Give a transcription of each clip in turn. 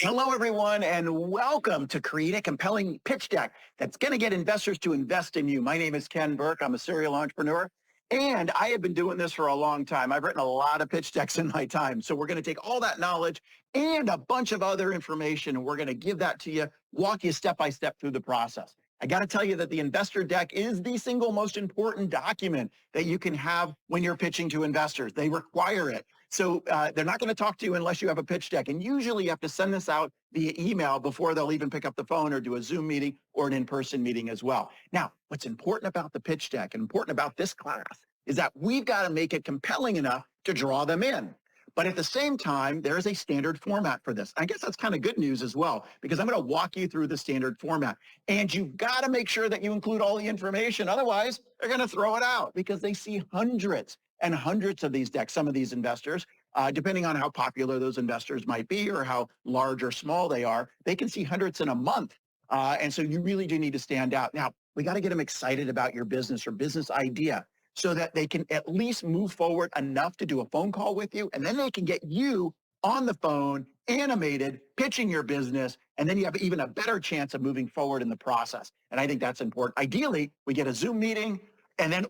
Hello, everyone, and welcome to Create a Compelling Pitch Deck that's going to get investors to invest in you. My name is Ken Burke. I'm a serial entrepreneur, and I have been doing this for a long time. I've written a lot of pitch decks in my time. So we're going to take all that knowledge and a bunch of other information, and we're going to give that to you, walk you step by step through the process. I got to tell you that the investor deck is the single most important document that you can have when you're pitching to investors. They require it. So they're not going to talk to you unless you have a pitch deck. And usually you have to send this out via email before they'll even pick up the phone or do a Zoom meeting or an in-person meeting as well. Now, what's important about the pitch deck and important about this class is that we've got to make it compelling enough to draw them in. But at the same time, there is a standard format for this. I guess that's kind of good news as well, because I'm going to walk you through the standard format. And you've got to make sure that you include all the information. Otherwise, they're going to throw it out because they see hundreds and hundreds of these decks, some of these investors, depending on how popular those investors might be or how large or small they are, they can see hundreds in a month. And so you really do need to stand out. Now, we got to get them excited about your business or business idea, so that they can at least move forward enough to do a phone call with you. And then they can get you on the phone, animated, pitching your business. And then you have even a better chance of moving forward in the process. And I think that's important. Ideally, we get a Zoom meeting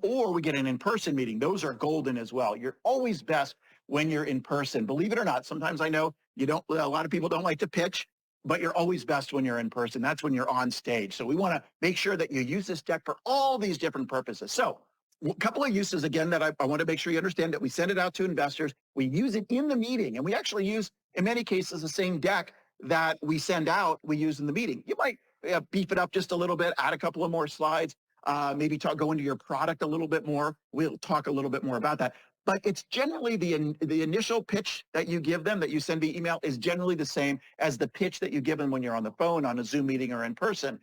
or we get an in-person meeting. Those are golden as well. You're always best when you're in person. Believe it or not, sometimes I know a lot of people don't like to pitch, but you're always best when you're in person. That's when you're on stage. So we want to make sure that you use this deck for all these different purposes. So a couple of uses, again, that I want to make sure you understand, that we send it out to investors. We use it in the meeting, and we actually use, in many cases, the same deck that we send out, we use in the meeting. You might beef it up just a little bit, add a couple of more slides, maybe go into your product a little bit more. We'll talk a little bit more about that. But it's generally the initial pitch that you give them, that you send via email, is generally the same as the pitch that you give them when you're on the phone, on a Zoom meeting, or in person.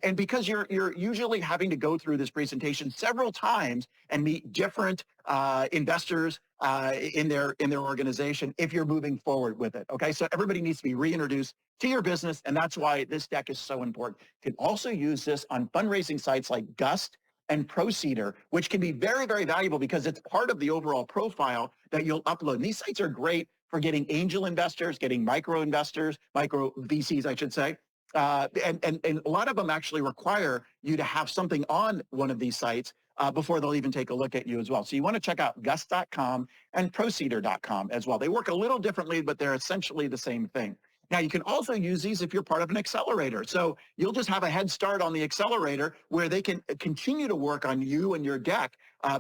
And because you're usually having to go through this presentation several times and meet different investors in their organization if you're moving forward with it. Okay, so everybody needs to be reintroduced to your business, and that's why this deck is so important. You can also use this on fundraising sites like Gust and Proceeder, which can be very, very valuable because it's part of the overall profile that you'll upload. And these sites are great for getting angel investors, getting micro investors, micro VCs, I should say. And a lot of them actually require you to have something on one of these sites before they'll even take a look at you as well. So you want to check out Gust.com and Proceeder.com as well. They work a little differently, but they're essentially the same thing. Now, you can also use these if you're part of an accelerator. So you'll just have a head start on the accelerator where they can continue to work on you and your deck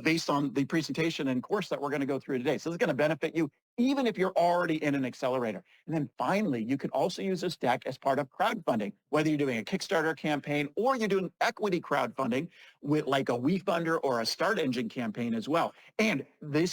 based on the presentation and course that we're going to go through today. So this is going to benefit you even if you're already in an accelerator. And then finally, you can also use this deck as part of crowdfunding, whether you're doing a Kickstarter campaign or you're doing equity crowdfunding with like a WeFunder or a Start Engine campaign as well. And they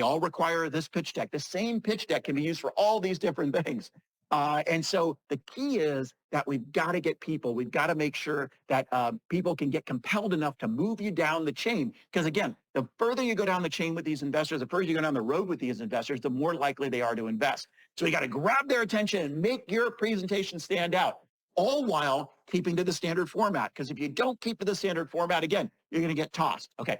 all require this pitch deck. The same pitch deck can be used for all these different things. And so the key is that we've got to get people, we've got to make sure that people can get compelled enough to move you down the chain. Because again, the further you go down the chain with these investors, the further you go down the road with these investors, the more likely they are to invest. So you got to grab their attention and make your presentation stand out, all while keeping to the standard format. Because if you don't keep to the standard format, again, you're going to get tossed. Okay.